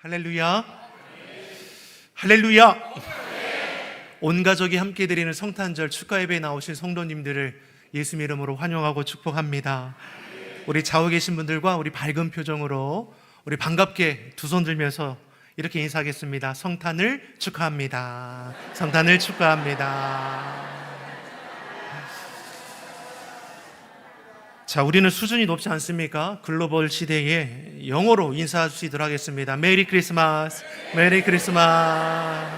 할렐루야. 할렐루야. 온 가족이 함께 드리는 성탄절 축가 예배에 나오신 성도님들을 예수님 이름으로 환영하고 축복합니다. 우리 좌우에 계신 분들과 우리 밝은 표정으로 우리 반갑게 두 손 들면서 이렇게 인사하겠습니다. 성탄을 축하합니다. 성탄을 축하합니다. 자, 우리는 수준이 높지 않습니까? 글로벌 시대에 영어로 인사할 수 있도록 하겠습니다. 메리 크리스마스, 메리 크리스마스.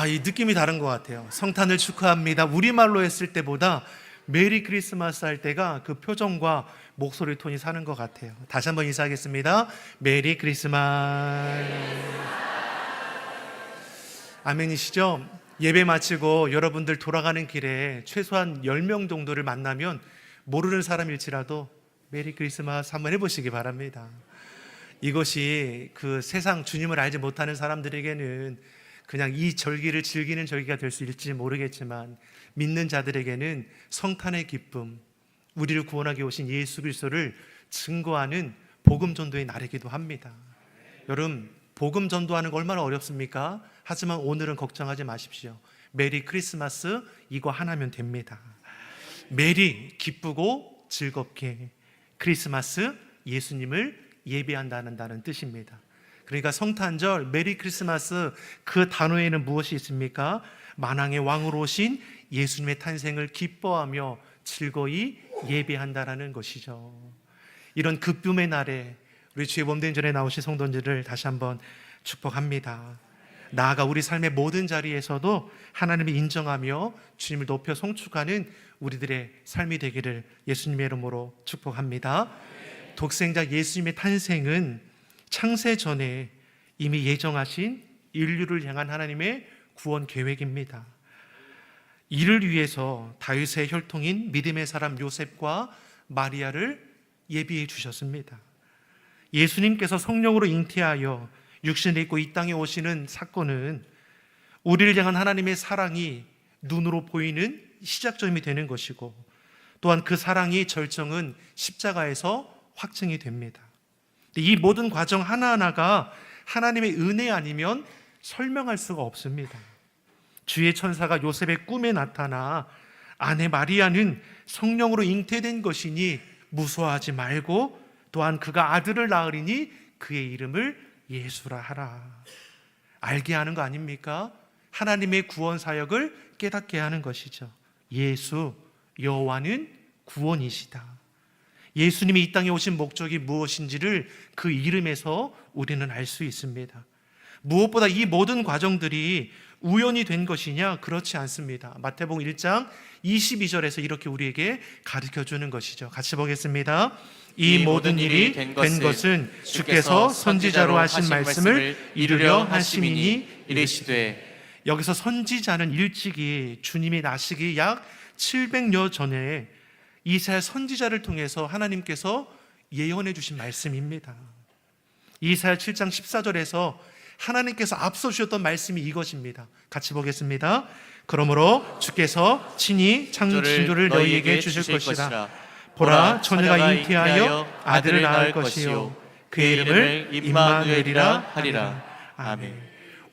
이 느낌이 다른 것 같아요. 성탄을 축하합니다. 우리말로 했을 때보다 메리 크리스마스 할 때가 그 표정과 목소리 톤이 사는 것 같아요. 다시 한번 인사하겠습니다. 메리 크리스마스. 아멘이시죠? 예배 마치고 여러분들 돌아가는 길에 최소한 10명 정도를 만나면 모르는 사람일지라도 메리 크리스마스 한번 해보시기 바랍니다. 이것이 그 세상 주님을 알지 못하는 사람들에게는 그냥 이 절기를 즐기는 절기가 될 수 있을지 모르겠지만 믿는 자들에게는 성탄의 기쁨, 우리를 구원하게 오신 예수 그리스도를 증거하는 복음 전도의 날이기도 합니다. 여러분, 복음 전도하는 거 얼마나 어렵습니까? 하지만 오늘은 걱정하지 마십시오. 메리 크리스마스 이거 하나면 됩니다. 메리 기쁘고 즐겁게, 크리스마스 예수님을 예배한다는 뜻입니다. 그러니까 성탄절 메리 크리스마스 그 단어에는 무엇이 있습니까? 만왕의 왕으로 오신 예수님의 탄생을 기뻐하며 즐거이 예배한다라는 것이죠. 이런 기쁨의 날에 우리 주의 몸된 전에 나오신 성도님들을 다시 한번 축복합니다. 나아가 우리 삶의 모든 자리에서도 하나님을 인정하며 주님을 높여 송축하는 우리들의 삶이 되기를 예수님의 이름으로 축복합니다. 독생자 예수님의 탄생은 창세 전에 이미 예정하신 인류를 향한 하나님의 구원 계획입니다. 이를 위해서 다윗의 혈통인 믿음의 사람 요셉과 마리아를 예비해 주셨습니다. 예수님께서 성령으로 잉태하여 육신을 입고 이 땅에 오시는 사건은 우리를 향한 하나님의 사랑이 눈으로 보이는 시작점이 되는 것이고, 또한 그 사랑의 절정은 십자가에서 확증이 됩니다. 이 모든 과정 하나하나가 하나님의 은혜 아니면 설명할 수가 없습니다. 주의 천사가 요셉의 꿈에 나타나 아내 마리아는 성령으로 잉태된 것이니 무서워하지 말고, 또한 그가 아들을 낳으리니 그의 이름을 예수라 하라. 알게 하는 거 아닙니까? 하나님의 구원 사역을 깨닫게 하는 것이죠. 예수, 여호와는 구원이시다. 예수님이 이 땅에 오신 목적이 무엇인지를 그 이름에서 우리는 알 수 있습니다. 무엇보다 이 모든 과정들이 우연이 된 것이냐? 그렇지 않습니다. 마태복음 1장 22절에서 이렇게 우리에게 가르쳐주는 것이죠. 같이 보겠습니다. 이 모든 일이 된 것은 주께서 선지자로 하신 말씀을 이루려 하심이니 이르시되. 여기서 선지자는 일찍이 주님이 나시기 약 700여 전에 이사야 선지자를 통해서 하나님께서 예언해 주신 말씀입니다. 이사야 7장 14절에서 하나님께서 앞서 주셨던 말씀이 이것입니다. 같이 보겠습니다. 그러므로 주께서 친히 창조를 너희에게 주실 것이라. 보라, 처녀가 잉태하여 아들을 낳을 것이요 그의 이름을 임마누엘이라 하리라. 아멘.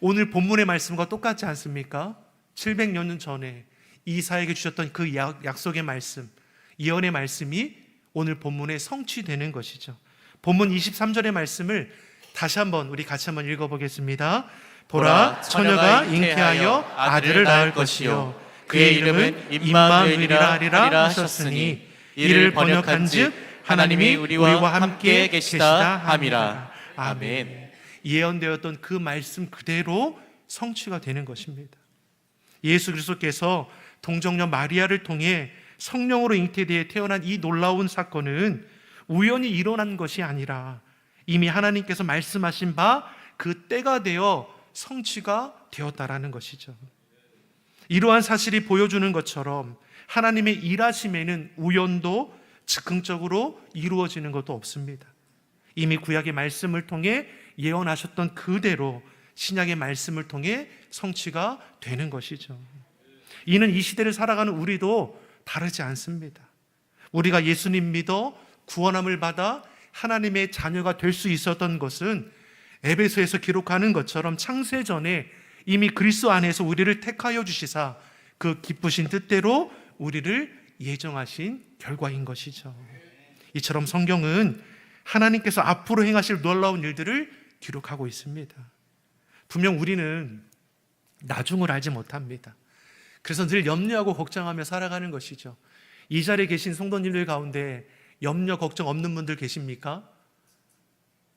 오늘 본문의 말씀과 똑같지 않습니까? 700여 년 전에 이사야에게 주셨던 그 약속의 말씀, 예언의 말씀이 오늘 본문에 성취되는 것이죠. 본문 23절의 말씀을 다시 한번 우리 같이 한번 읽어보겠습니다. 보라, 처녀가 잉태하여 아들을 낳을 것이요 그의 이름은 임마누엘이라 하리라 하셨으니 이를 번역한즉 하나님이 우리와 함께 계시다 함이라. 아멘. 예언되었던 그 말씀 그대로 성취가 되는 것입니다. 예수 그리스도께서 동정녀 마리아를 통해 성령으로 잉태되어 태어난 이 놀라운 사건은 우연히 일어난 것이 아니라 이미 하나님께서 말씀하신 바 그 때가 되어 성취가 되었다라는 것이죠. 이러한 사실이 보여주는 것처럼 하나님의 일하심에는 우연도 즉흥적으로 이루어지는 것도 없습니다. 이미 구약의 말씀을 통해 예언하셨던 그대로 신약의 말씀을 통해 성취가 되는 것이죠. 이는 이 시대를 살아가는 우리도 다르지 않습니다. 우리가 예수님 믿어 구원함을 받아 하나님의 자녀가 될 수 있었던 것은 에베소에서 기록하는 것처럼 창세 전에 이미 그리스도 안에서 우리를 택하여 주시사 그 기쁘신 뜻대로 우리를 예정하신 결과인 것이죠. 이처럼 성경은 하나님께서 앞으로 행하실 놀라운 일들을 기록하고 있습니다. 분명 우리는 나중을 알지 못합니다. 그래서 늘 염려하고 걱정하며 살아가는 것이죠. 이 자리에 계신 성도님들 가운데 염려 걱정 없는 분들 계십니까?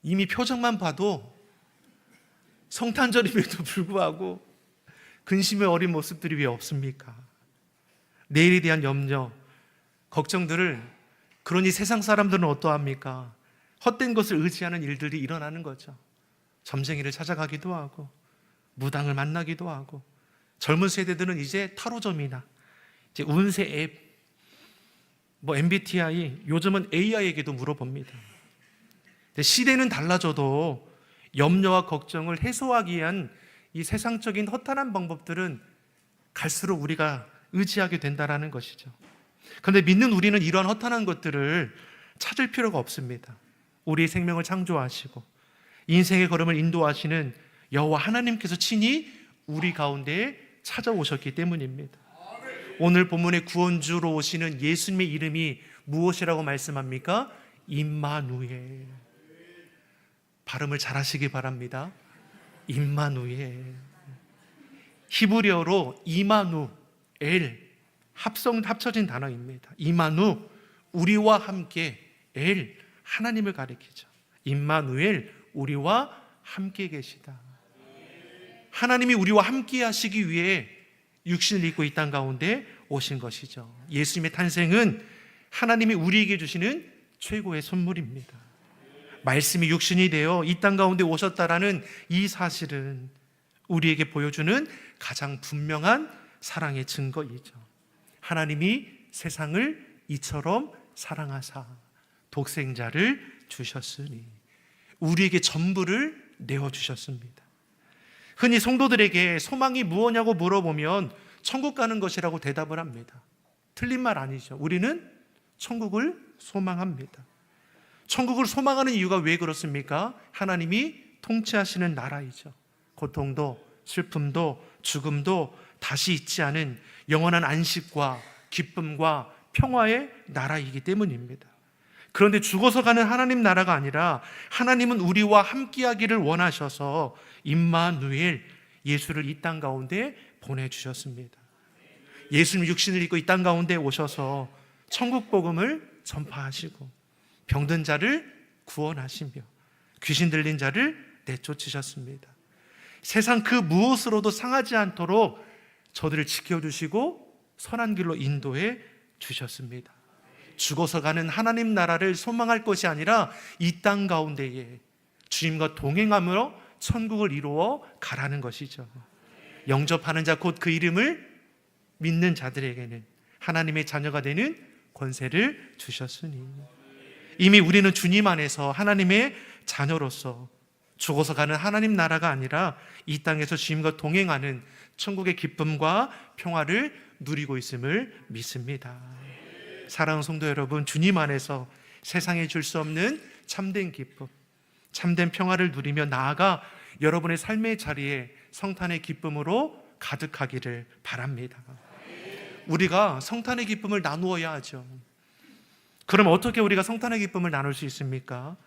이미 표정만 봐도 성탄절임에도 불구하고 근심의 어린 모습들이 왜 없습니까? 내일에 대한 염려, 걱정들을, 그러니 세상 사람들은 어떠합니까? 헛된 것을 의지하는 일들이 일어나는 거죠. 점쟁이를 찾아가기도 하고 무당을 만나기도 하고, 젊은 세대들은 이제 타로점이나 이제 운세 앱, MBTI, 요즘은 AI에게도 물어봅니다. 시대는 달라져도 염려와 걱정을 해소하기 위한 이 세상적인 허탄한 방법들은 갈수록 우리가 의지하게 된다는 것이죠. 그런데 믿는 우리는 이러한 허탄한 것들을 찾을 필요가 없습니다. 우리의 생명을 창조하시고 인생의 걸음을 인도하시는 여호와 하나님께서 친히 우리 가운데에 찾아오셨기 때문입니다. 오늘 본문의 구원주로 오시는 예수님의 이름이 무엇이라고 말씀합니까? 임마누엘. 발음을 잘 하시기 바랍니다. 임마누엘. 히브리어로 이마누엘, 합쳐진 단어입니다. 이마누, 우리와 함께, 엘, 하나님을 가리키죠. 임마누엘, 우리와 함께 계시다. 하나님이 우리와 함께 하시기 위해 육신을 입고 이 땅 가운데 오신 것이죠. 예수님의 탄생은 하나님이 우리에게 주시는 최고의 선물입니다. 말씀이 육신이 되어 이 땅 가운데 오셨다라는 이 사실은 우리에게 보여주는 가장 분명한 사랑의 증거이죠. 하나님이 세상을 이처럼 사랑하사 독생자를 주셨으니 우리에게 전부를 내어주셨습니다. 흔히 성도들에게 소망이 무엇냐고 물어보면 천국 가는 것이라고 대답을 합니다. 틀린 말 아니죠. 우리는 천국을 소망합니다. 천국을 소망하는 이유가 왜 그렇습니까? 하나님이 통치하시는 나라이죠. 고통도 슬픔도 죽음도 다시 있지 않은 영원한 안식과 기쁨과 평화의 나라이기 때문입니다. 그런데 죽어서 가는 하나님 나라가 아니라 하나님은 우리와 함께하기를 원하셔서 임마누엘, 예수를 이 땅 가운데 보내주셨습니다. 예수님 육신을 입고 이 땅 가운데 오셔서 천국 복음을 전파하시고 병든 자를 구원하시며 귀신 들린 자를 내쫓으셨습니다. 세상 그 무엇으로도 상하지 않도록 저들을 지켜주시고 선한 길로 인도해 주셨습니다. 죽어서 가는 하나님 나라를 소망할 것이 아니라 이 땅 가운데에 주님과 동행하며 천국을 이루어 가라는 것이죠. 영접하는 자, 곧 그 이름을 믿는 자들에게는 하나님의 자녀가 되는 권세를 주셨으니 이미 우리는 주님 안에서 하나님의 자녀로서 죽어서 가는 하나님 나라가 아니라 이 땅에서 주님과 동행하는 천국의 기쁨과 평화를 누리고 있음을 믿습니다. 사랑하는 성도 여러분, 주님 안에서 세상에 줄 수 없는 참된 기쁨, 참된 평화를 누리며 나아가 여러분의 삶의 자리에 성탄의 기쁨으로 가득하기를 바랍니다. 우리가 성탄의 기쁨을 나누어야 하죠. 그럼 어떻게 우리가 성탄의 기쁨을 나눌 수 있습니까?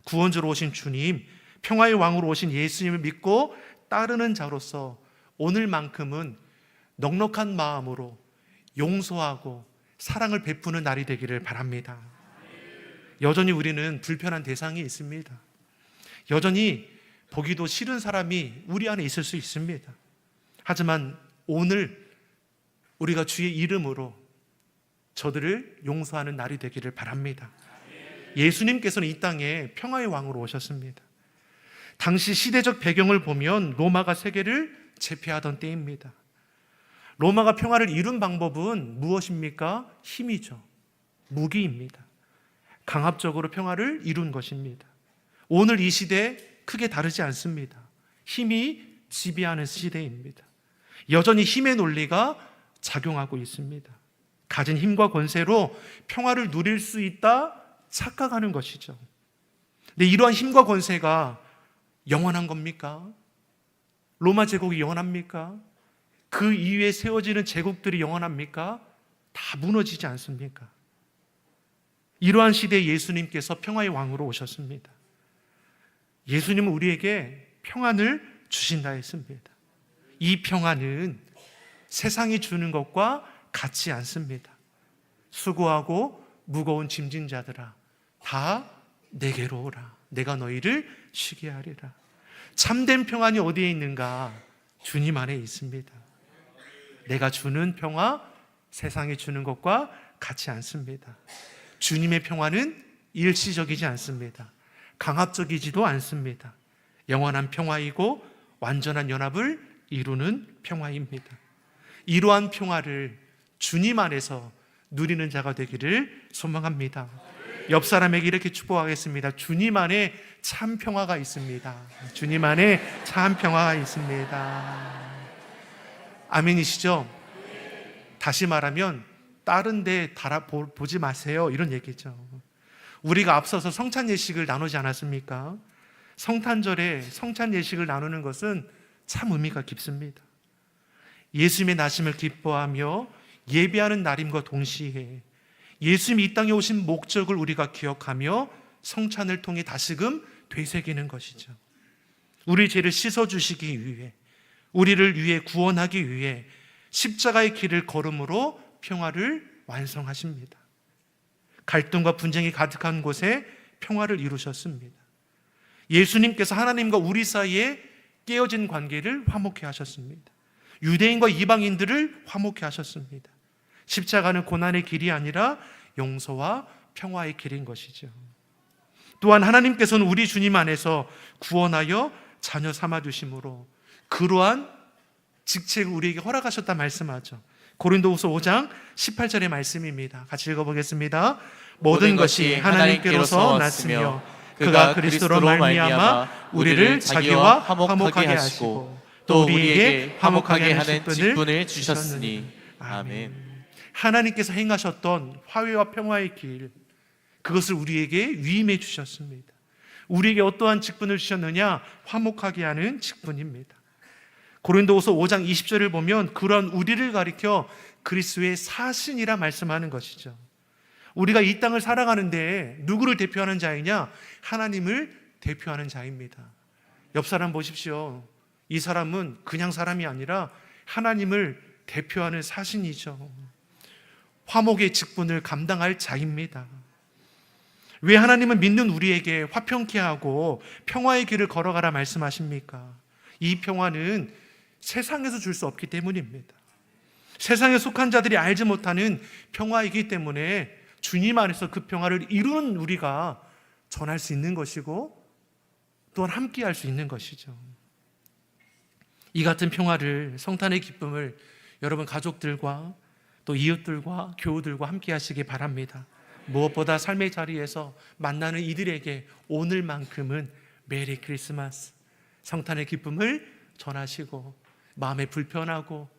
구원주로 오신 주님, 평화의 왕으로 오신 예수님을 믿고 따르는 자로서 오늘만큼은 넉넉한 마음으로 용서하고 사랑을 베푸는 날이 되기를 바랍니다. 여전히 우리는 불편한 대상이 있습니다. 여전히 보기도 싫은 사람이 우리 안에 있을 수 있습니다. 하지만 오늘 우리가 주의 이름으로 저들을 용서하는 날이 되기를 바랍니다. 예수님께서는 이 땅에 평화의 왕으로 오셨습니다. 당시 시대적 배경을 보면 로마가 세계를 제패하던 때입니다. 로마가 평화를 이룬 방법은 무엇입니까? 힘이죠. 무기입니다. 강압적으로 평화를 이룬 것입니다. 오늘 이 시대 크게 다르지 않습니다. 힘이 지배하는 시대입니다. 여전히 힘의 논리가 작용하고 있습니다. 가진 힘과 권세로 평화를 누릴 수 있다 착각하는 것이죠. 근데 이러한 힘과 권세가 영원한 겁니까? 로마 제국이 영원합니까? 그 이후에 세워지는 제국들이 영원합니까? 다 무너지지 않습니까? 이러한 시대에 예수님께서 평화의 왕으로 오셨습니다. 예수님은 우리에게 평안을 주신다 했습니다. 이 평안은 세상이 주는 것과 같지 않습니다. 수고하고 무거운 짐진 자들아, 다 내게로 오라. 내가 너희를 쉬게 하리라. 참된 평안이 어디에 있는가? 주님 안에 있습니다. 내가 주는 평화, 세상이 주는 것과 같지 않습니다. 주님의 평화는 일시적이지 않습니다. 강압적이지도 않습니다. 영원한 평화이고 완전한 연합을 이루는 평화입니다. 이러한 평화를 주님 안에서 누리는 자가 되기를 소망합니다. 옆 사람에게 이렇게 축복하겠습니다. 주님 안에 참 평화가 있습니다. 주님 안에 참 평화가 있습니다. 아멘이시죠? 다시 말하면 다른 데 보지 마세요, 이런 얘기죠. 우리가 앞서서 성찬 예식을 나누지 않았습니까? 성탄절에 성찬 예식을 나누는 것은 참 의미가 깊습니다. 예수님의 나심을 기뻐하며 예배하는 날임과 동시에 예수님이 이 땅에 오신 목적을 우리가 기억하며 성찬을 통해 다시금 되새기는 것이죠. 우리 죄를 씻어주시기 위해, 우리를 위해 구원하기 위해 십자가의 길을 걸음으로 평화를 완성하십니다. 갈등과 분쟁이 가득한 곳에 평화를 이루셨습니다. 예수님께서 하나님과 우리 사이에 깨어진 관계를 화목케 하셨습니다. 유대인과 이방인들을 화목케 하셨습니다. 십자가는 고난의 길이 아니라 용서와 평화의 길인 것이죠. 또한 하나님께서는 우리 주님 안에서 구원하여 자녀 삼아주심으로 그러한 직책을 우리에게 허락하셨다 말씀하죠. 고린도후서 5장 18절의 말씀입니다. 같이 읽어보겠습니다. 모든 것이 하나님께로서 났으며 그가 그리스도로 말미암아 우리를 자기와 화목하게 하시고 또 우리에게 화목하게 하는 직분을 주셨으니 아멘. 하나님께서 행하셨던 화해와 평화의 길, 그것을 우리에게 위임해 주셨습니다. 우리에게 어떠한 직분을 주셨느냐? 화목하게 하는 직분입니다. 고린도후서 5장 20절을 보면 그런 우리를 가리켜 그리스도의 사신이라 말씀하는 것이죠. 우리가 이 땅을 살아가는데 누구를 대표하는 자이냐? 하나님을 대표하는 자입니다. 옆 사람 보십시오. 이 사람은 그냥 사람이 아니라 하나님을 대표하는 사신이죠. 화목의 직분을 감당할 자입니다. 왜 하나님은 믿는 우리에게 화평케 하고 평화의 길을 걸어가라 말씀하십니까? 이 평화는 세상에서 줄 수 없기 때문입니다. 세상에 속한 자들이 알지 못하는 평화이기 때문에 주님 안에서 그 평화를 이루는 우리가 전할 수 있는 것이고 또한 함께 할 수 있는 것이죠. 이 같은 평화를, 성탄의 기쁨을 여러분 가족들과 또 이웃들과 교우들과 함께 하시기 바랍니다. 무엇보다 삶의 자리에서 만나는 이들에게 오늘만큼은 메리 크리스마스, 성탄의 기쁨을 전하시고 마음에 불편하고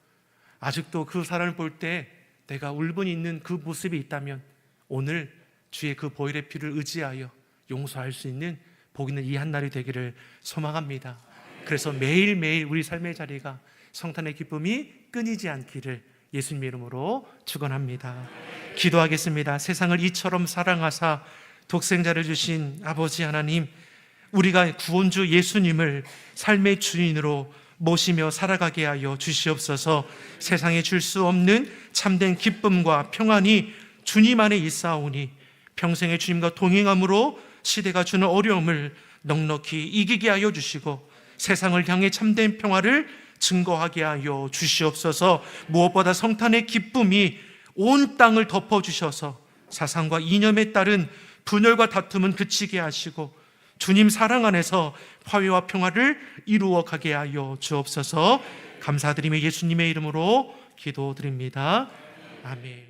아직도 그 사람을 볼 때 내가 울분이 있는 그 모습이 있다면 오늘 주의 그 보혈의 피를 의지하여 용서할 수 있는 복 있는 이 한날이 되기를 소망합니다. 그래서 매일매일 우리 삶의 자리가 성탄의 기쁨이 끊이지 않기를 예수님 이름으로 축원합니다. 기도하겠습니다. 세상을 이처럼 사랑하사 독생자를 주신 아버지 하나님, 우리가 구원주 예수님을 삶의 주인으로 모시며 살아가게 하여 주시옵소서. 세상에 줄 수 없는 참된 기쁨과 평안이 주님 안에 있사오니 평생의 주님과 동행함으로 시대가 주는 어려움을 넉넉히 이기게 하여 주시고 세상을 향해 참된 평화를 증거하게 하여 주시옵소서. 무엇보다 성탄의 기쁨이 온 땅을 덮어주셔서 사상과 이념에 따른 분열과 다툼은 그치게 하시고 주님 사랑 안에서 화해와 평화를 이루어 가게 하여 주옵소서. 감사드리며 예수님의 이름으로 기도드립니다. 아멘.